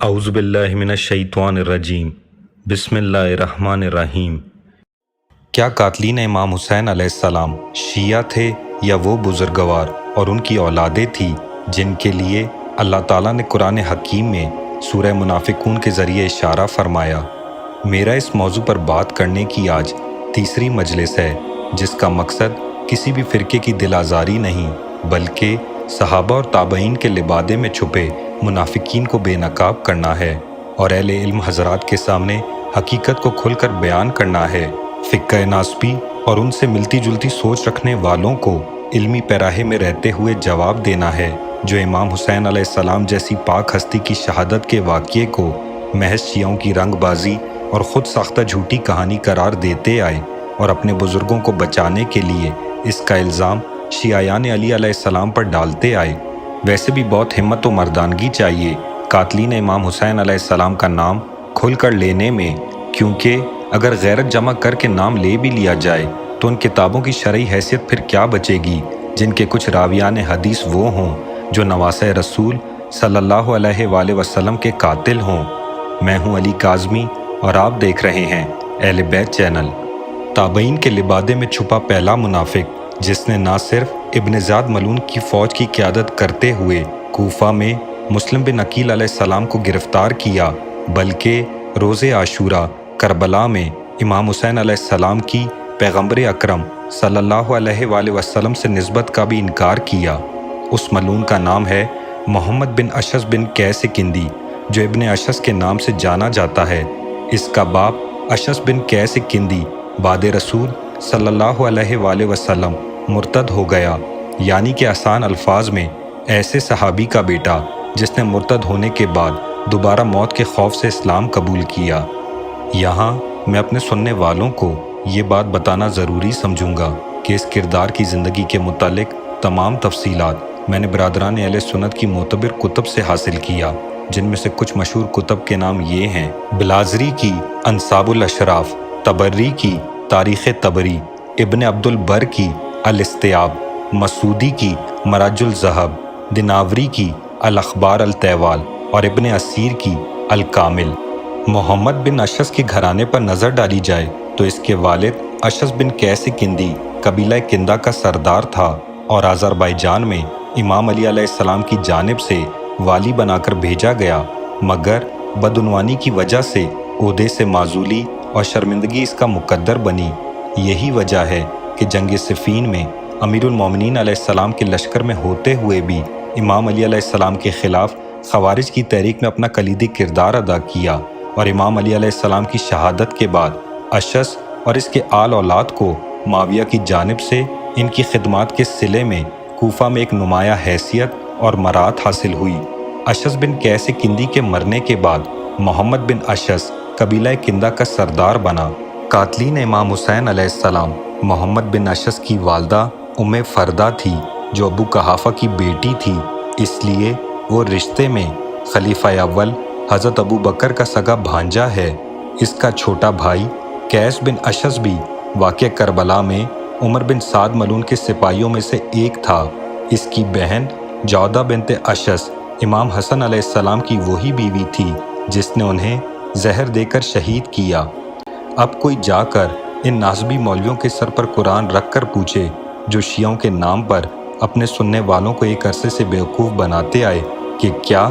اعوذ باللہ من الشیطان الرجیم بسم اللہ الرحمن الرحیم۔ کیا قاتلین امام حسین علیہ السلام شیعہ تھے یا وہ بزرگوار اور ان کی اولادیں تھیں جن کے لیے اللہ تعالیٰ نے قرآن حکیم میں سورہ منافقون کے ذریعے اشارہ فرمایا؟ میرا اس موضوع پر بات کرنے کی آج تیسری مجلس ہے، جس کا مقصد کسی بھی فرقے کی دل آزاری نہیں بلکہ صحابہ اور تابعین کے لبادے میں چھپے منافقین کو بے نقاب کرنا ہے اور اہل علم حضرات کے سامنے حقیقت کو کھل کر بیان کرنا ہے۔ فقہ ناسبی اور ان سے ملتی جلتی سوچ رکھنے والوں کو علمی پیراہے میں رہتے ہوئے جواب دینا ہے، جو امام حسین علیہ السلام جیسی پاک ہستی کی شہادت کے واقعے کو محض شیعوں کی رنگ بازی اور خود ساختہ جھوٹی کہانی قرار دیتے آئے اور اپنے بزرگوں کو بچانے کے لیے اس کا الزام شیعیان علی علیہ السلام پر ڈالتے آئے۔ ویسے بھی بہت ہمت و مردانگی چاہیے قاتلین امام حسین علیہ السلام کا نام کھل کر لینے میں، کیونکہ اگر غیرت جمع کر کے نام لے بھی لیا جائے تو ان کتابوں کی شرعی حیثیت پھر کیا بچے گی جن کے کچھ راویان حدیث وہ ہوں جو نواسہ رسول صلی اللہ علیہ وآلہ وسلم کے قاتل ہوں۔ میں ہوں علی کاظمی اور آپ دیکھ رہے ہیں اہل بیت چینل۔ تابعین کے لبادے میں چھپا پہلا منافق جس نے نہ صرف ابن زیاد ملعون کی فوج کی قیادت کرتے ہوئے کوفہ میں مسلم بن عقیل علیہ السلام کو گرفتار کیا، بلکہ روز عاشوراء کربلا میں امام حسین علیہ السلام کی پیغمبر اکرم صلی اللہ علیہ وآلہ وسلم سے نسبت کا بھی انکار کیا، اس ملعون کا نام ہے محمد بن اشعث بن قیس کندی، جو ابن اشعث کے نام سے جانا جاتا ہے۔ اس کا باپ اشعث بن قیس کندی بعد رسول صلی اللہ علیہ وآلہ وسلم مرتد ہو گیا، یعنی کہ آسان الفاظ میں ایسے صحابی کا بیٹا جس نے مرتد ہونے کے بعد دوبارہ موت کے خوف سے اسلام قبول کیا۔ یہاں میں اپنے سننے والوں کو یہ بات بتانا ضروری سمجھوں گا کہ اس کردار کی زندگی کے متعلق تمام تفصیلات میں نے برادران اہل سنت کی معتبر کتب سے حاصل کیا، جن میں سے کچھ مشہور کتب کے نام یہ ہیں: بلازری کی انساب الاشراف، طبری کی تاریخ طبری، ابن عبد البر کی الاستیاب، مسعودی کی مراج الذہب، دیناوری کی الاخبار الطوال اور ابن اسیر کی الکامل۔ محمد بن اشعث کے گھرانے پر نظر ڈالی جائے تو اس کے والد اشعث بن قیس کندی قبیلہ کندہ کا سردار تھا اور آذربائیجان میں امام علی علیہ السلام کی جانب سے والی بنا کر بھیجا گیا، مگر بدعنوانی کی وجہ سے عہدے سے معزولی اور شرمندگی اس کا مقدر بنی۔ یہی وجہ ہے کہ جنگ صفین میں امیر المومنین علیہ السلام کے لشکر میں ہوتے ہوئے بھی امام علی علیہ السلام کے خلاف خوارج کی تحریک میں اپنا کلیدی کردار ادا کیا، اور امام علی علیہ السلام کی شہادت کے بعد اشعث اور اس کے آل اولاد کو معاویہ کی جانب سے ان کی خدمات کے صلے میں کوفہ میں ایک نمایاں حیثیت اور مرات حاصل ہوئی۔ اشعث بن قیس کندی کے مرنے کے بعد محمد بن اشعث قبیلہ کندہ کا سردار بنا۔ قاتلین امام حسین علیہ السلام محمد بن اشعث کی والدہ ام فردہ تھی، جو ابو قحافہ کی بیٹی تھی، اس لیے وہ رشتے میں خلیفہ اول حضرت ابو بکر کا سگا بھانجا ہے۔ اس کا چھوٹا بھائی قیس بن اشعث بھی واقعہ کربلا میں عمر بن سعد ملعون کے سپاہیوں میں سے ایک تھا۔ اس کی بہن جودہ بنت اشعث امام حسن علیہ السلام کی وہی بیوی تھی جس نے انہیں زہر دے کر شہید کیا۔ اب کوئی جا کر ان ناسبی مولویوں کے سر پر قرآن رکھ کر پوچھے، جو شیعوں کے نام پر اپنے سننے والوں کو ایک عرصے سے بیوقوف بناتے آئے، کہ کیا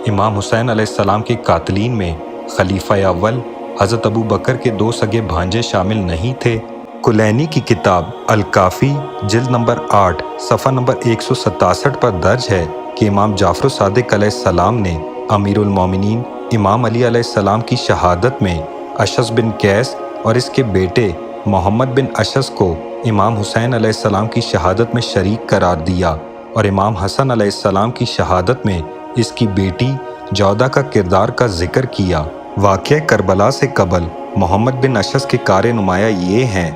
امام حسین علیہ السلام کے قاتلین میں خلیفہ اول حضرت ابو بکر کے دو سگے بھانجے شامل نہیں تھے؟ کلینی کی کتاب الکافی جلد نمبر 8 صفحہ نمبر 167 پر درج ہے کہ امام جعفر صادق علیہ السلام نے امیر المومنین امام علی علیہ السلام کی شہادت میں اشعث بن قیس اور اس کے بیٹے محمد بن اشعث کو امام حسین علیہ السلام کی شہادت میں شریک قرار دیا، اور امام حسن علیہ السلام کی شہادت میں اس کی بیٹی جودہ کا کردار کا ذکر کیا۔ واقعہ کربلا سے قبل محمد بن اشعث کے کار نمایاں یہ ہیں: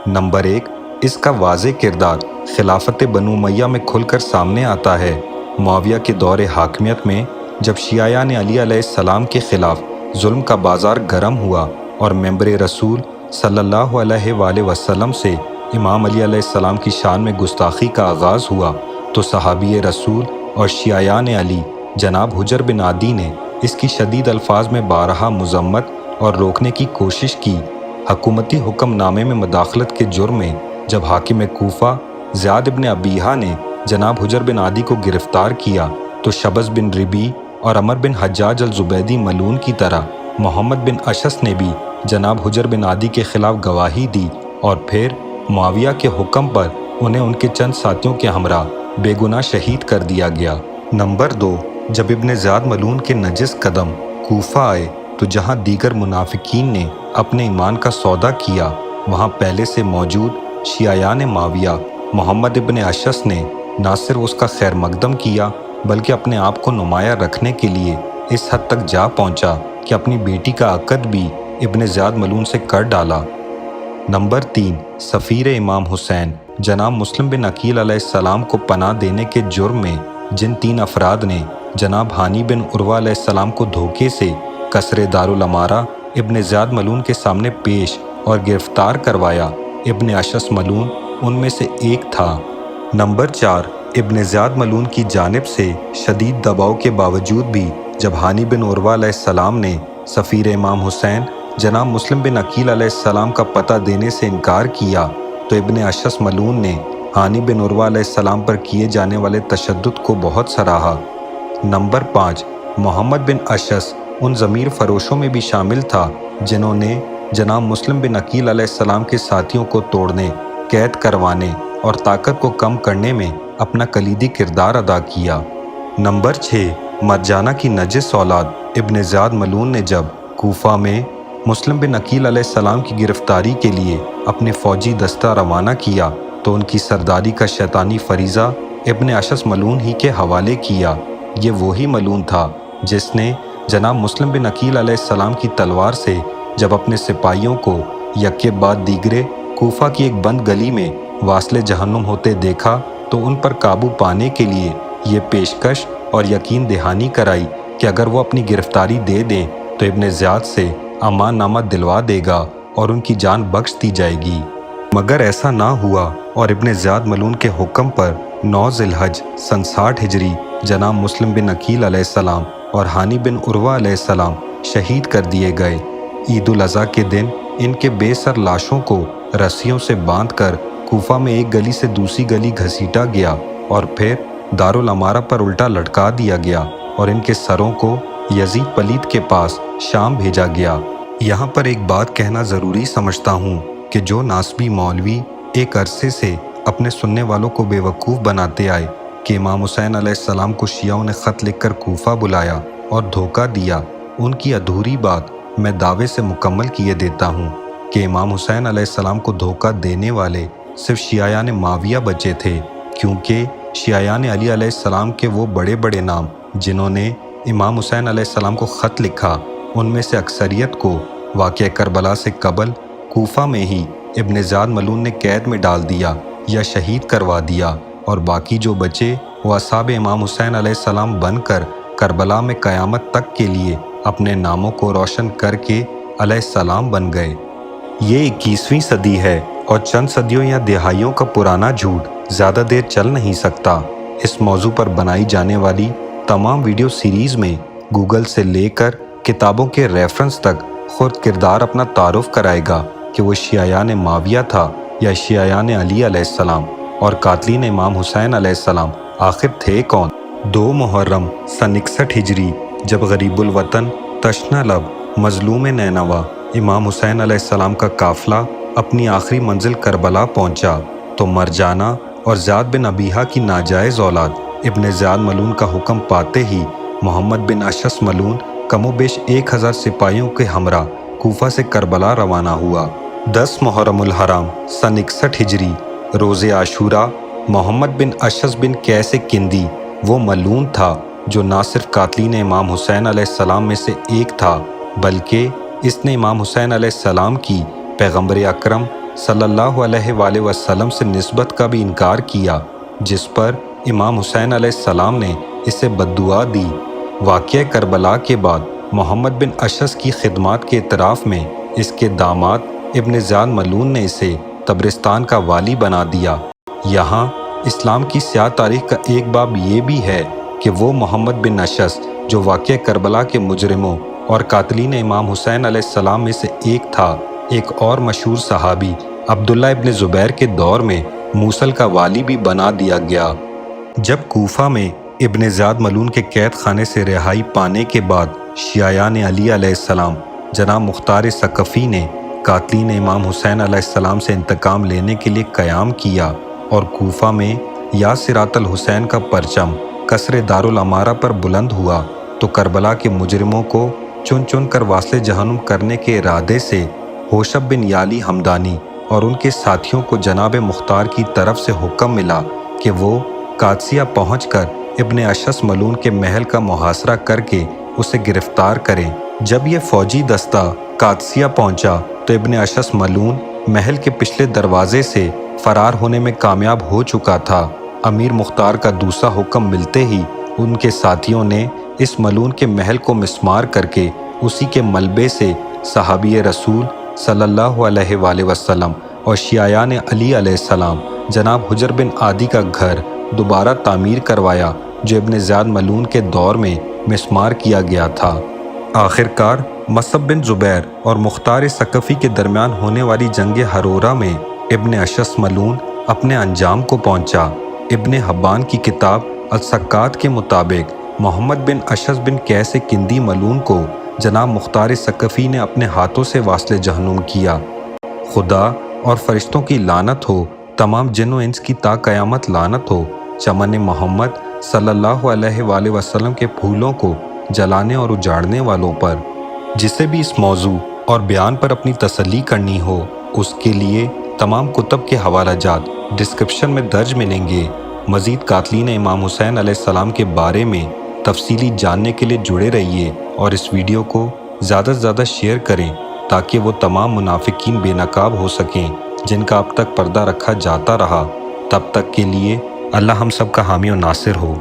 نمبر 1، اس کا واضح کردار خلافت بنو امیہ میں کھل کر سامنے آتا ہے۔ معاویہ کے دور حاکمیت میں جب شیعیان علی علیہ السلام کے خلاف ظلم کا بازار گرم ہوا اور ممبر رسول صلی اللہ علیہ وآلہ وسلم سے امام علی علیہ السلام کی شان میں گستاخی کا آغاز ہوا، تو صحابی رسول اور شیعیان علی جناب حجر بن عادی نے اس کی شدید الفاظ میں بارہا مذمت اور روکنے کی کوشش کی۔ حکومتی حکم نامے میں مداخلت کے جرم میں جب حاکم کوفہ زیاد ابن ابیہا نے جناب حجر بن عادی کو گرفتار کیا تو شبز بن ربی اور عمر بن حجاج الزبیدی ملعون کی طرح محمد بن اشعث نے بھی جناب حجر بن عادی کے خلاف گواہی دی اور پھر معاویہ کے حکم پر انہیں ان کے چند ساتھیوں کے ہمراہ بے گناہ شہید کر دیا گیا۔ نمبر 2، جب ابن زیاد ملعون کے نجس قدم کوفہ آئے تو جہاں دیگر منافقین نے اپنے ایمان کا سودا کیا، وہاں پہلے سے موجود شیعیان معاویہ محمد ابن اشعث نے نہ صرف اس کا خیر مقدم کیا بلکہ اپنے آپ کو نمایاں رکھنے کے لیے اس حد تک جا پہنچا کہ اپنی بیٹی کا عقد بھی ابن زیاد ملعون سے کر ڈالا۔ نمبر 3، سفیر امام حسین جناب مسلم بن عقیل علیہ السلام کو پناہ دینے کے جرم میں جن 3 افراد نے جناب ہانی بن عروہ علیہ السلام کو دھوکے سے قصر دارالامارہ ابن زیاد ملعون کے سامنے پیش اور گرفتار کروایا، ابن اشعث ملعون ان میں سے ایک تھا۔ نمبر 4، ابن زیاد ملعون کی جانب سے شدید دباؤ کے باوجود بھی جب ہانی بن عروہ علیہ السلام نے سفیر امام حسین جناب مسلم بن عقیل علیہ السلام کا پتہ دینے سے انکار کیا تو ابن اشعث ملعون نے ہانی بن عروہ علیہ السلام پر کیے جانے والے تشدد کو بہت سراہا۔ نمبر 5، محمد بن اشعث ان ضمیر فروشوں میں بھی شامل تھا جنہوں نے جناب مسلم بن عقیل علیہ السلام کے ساتھیوں کو توڑنے، قید کروانے اور طاقت کو کم کرنے میں اپنا کلیدی کردار ادا کیا۔ نمبر 6، مرجانہ کی نجس اولاد ابن زیاد ملعون نے جب کوفہ میں مسلم بن عقیل علیہ السلام کی گرفتاری کے لیے اپنے فوجی دستہ روانہ کیا تو ان کی سرداری کا شیطانی فریضہ ابن اشعث ملعون ہی کے حوالے کیا۔ یہ وہی ملعون تھا جس نے جناب مسلم بن عقیل علیہ السلام کی تلوار سے جب اپنے سپاہیوں کو یکے بعد دیگرے کوفہ کی ایک بند گلی میں واصل جہنم ہوتے دیکھا تو ان پر قابو پانے کے لیے یہ پیشکش اور یقین دہانی کرائی کہ اگر وہ اپنی گرفتاری دے دیں تو ابن زیاد سے امان نامہ دلوا دے گا اور ان کی جان بخش دی جائے گی، مگر ایسا نہ ہوا اور ابن زیاد ملعون کے حکم پر 9 ذی الحج سن 60 ہجری جناب مسلم بن عقیل علیہ السلام اور ہانی بن عروہ علیہ السلام شہید کر دیے گئے۔ عید الاضحیٰ کے دن ان کے بے سر لاشوں کو رسیوں سے باندھ کر کوفہ میں ایک گلی سے دوسری گلی گھسیٹا گیا اور پھر دارالامارہ پر الٹا لٹکا دیا گیا اور ان کے سروں کو یزید پلید کے پاس شام بھیجا گیا۔ یہاں پر ایک بات کہنا ضروری سمجھتا ہوں کہ جو ناسبی مولوی ایک عرصے سے اپنے سننے والوں کو بے وقوف بناتے آئے کہ امام حسین علیہ السلام کو شیعوں نے خط لکھ کر کوفہ بلایا اور دھوکہ دیا، ان کی ادھوری بات میں دعوے سے مکمل کیے دیتا ہوں کہ امام حسین علیہ السلام کو دھوکہ دینے والے صرف شیعیان معاویہ بچے تھے، کیونکہ شیعیان علی علیہ السلام کے وہ بڑے بڑے نام جنہوں نے امام حسین علیہ السلام کو خط لکھا، ان میں سے اکثریت کو واقعہ کربلا سے قبل کوفہ میں ہی ابن زیاد ملعون نے قید میں ڈال دیا یا شہید کروا دیا، اور باقی جو بچے وہ اصحاب امام حسین علیہ السلام بن کر کربلا میں قیامت تک کے لیے اپنے ناموں کو روشن کر کے علیہ السلام بن گئے۔ یہ 21ویں صدی ہے اور چند صدیوں یا دہائیوں کا پرانا جھوٹ زیادہ دیر چل نہیں سکتا۔ اس موضوع پر بنائی جانے والی تمام ویڈیو سیریز میں گوگل سے لے کر کتابوں کے ریفرنس تک خود کردار اپنا تعارف کرائے گا کہ وہ شیعیان معاویہ تھا یا شیعیان علی علیہ السلام، اور قاتلین امام حسین علیہ السلام آخر تھے کون۔ 2 محرم سن 61 ہجری جب غریب الوطن تشنہ لب مظلوم نینوا امام حسین علیہ السلام کا قافلہ اپنی آخری منزل کربلا پہنچا تو مرجانہ اور زیاد بن ابیہا کی ناجائز اولاد ابن زیاد ملعون کا حکم پاتے ہی محمد بن اشعث ملعون کم و بیش 1000 سپاہیوں کے ہمراہ کوفہ سے کربلا روانہ ہوا۔ 10 محرم الحرام سن 61 ہجری روز عاشوراء محمد بن اشعث بن قیس کندی وہ ملعون تھا جو نہ صرف قاتلین امام حسین علیہ السلام میں سے ایک تھا بلکہ اس نے امام حسین علیہ السلام کی پیغمبر اکرم صلی اللہ علیہ وآلہ وسلم سے نسبت کا بھی انکار کیا، جس پر امام حسین علیہ السلام نے اسے بددعا دی۔ واقعہ کربلا کے بعد محمد بن اشعث کی خدمات کے اعتراف میں اس کے داماد ابن زیاد ملعون نے اسے طبرستان کا والی بنا دیا۔ یہاں اسلام کی سیاہ تاریخ کا ایک باب یہ بھی ہے کہ وہ محمد بن اشس جو واقعہ کربلا کے مجرموں اور قاتلین امام حسین علیہ السلام میں سے ایک تھا، ایک اور مشہور صحابی عبداللہ ابن زبیر کے دور میں موصل کا والی بھی بنا دیا گیا۔ جب کوفہ میں ابن زیاد ملعون کے قید خانے سے رہائی پانے کے بعد شیعیان علی علیہ السلام جناب مختار ثقفی نے قاتلین امام حسین علیہ السلام سے انتقام لینے کے لیے قیام کیا اور کوفہ میں یا صراط الحسین کا پرچم قصر دارالامارہ پر بلند ہوا تو کربلا کے مجرموں کو چن چن کر واصل جہنم کرنے کے ارادے سے ہوشب بن یالی ہمدانی اور ان کے ساتھیوں کو جناب مختار کی طرف سے حکم ملا کہ وہ قادسیہ پہنچ کر ابن اشس ملعون کے محل کا محاصرہ کر کے اسے گرفتار کریں۔ جب یہ فوجی دستہ قادسیہ پہنچا تو ابن اشس ملعون محل کے پچھلے دروازے سے فرار ہونے میں کامیاب ہو چکا تھا۔ امیر مختار کا دوسرا حکم ملتے ہی ان کے ساتھیوں نے اس ملعون کے محل کو مسمار کر کے اسی کے ملبے سے صحابی رسول صلی اللہ علیہ وآلہ وسلم اور شیعیان علی علیہ السلام جناب حجر بن عادی کا گھر دوبارہ تعمیر کروایا جو ابن زیاد ملعون کے دور میں مسمار کیا گیا تھا۔ آخر کار مصعب بن زبیر اور مختار ثقفی کے درمیان ہونے والی جنگ ہرورہ میں ابن اشس ملعون اپنے انجام کو پہنچا۔ ابن حبان کی کتاب السکات کے مطابق محمد بن اشس بن قیس کندی ملعون کو جناب مختار ثقفی نے اپنے ہاتھوں سے واصل جہنم کیا۔ خدا اور فرشتوں کی لعنت ہو، تمام جن و انس کی تا قیامت لعنت ہو چمن محمد صلی اللہ علیہ وآلہ وسلم کے پھولوں کو جلانے اور اجاڑنے والوں پر۔ جسے بھی اس موضوع اور بیان پر اپنی تسلی کرنی ہو اس کے لیے تمام کتب کے حوالہ جات ڈسکرپشن میں درج ملیں گے۔ مزید قاتلین امام حسین علیہ السلام کے بارے میں تفصیلی جاننے کے لیے جڑے رہیے اور اس ویڈیو کو زیادہ سے زیادہ شیئر کریں تاکہ وہ تمام منافقین بے نقاب ہو سکیں جن کا اب تک پردہ رکھا جاتا رہا۔ تب تک کے لیے اللہ ہم سب کا حامی و ناصر ہو۔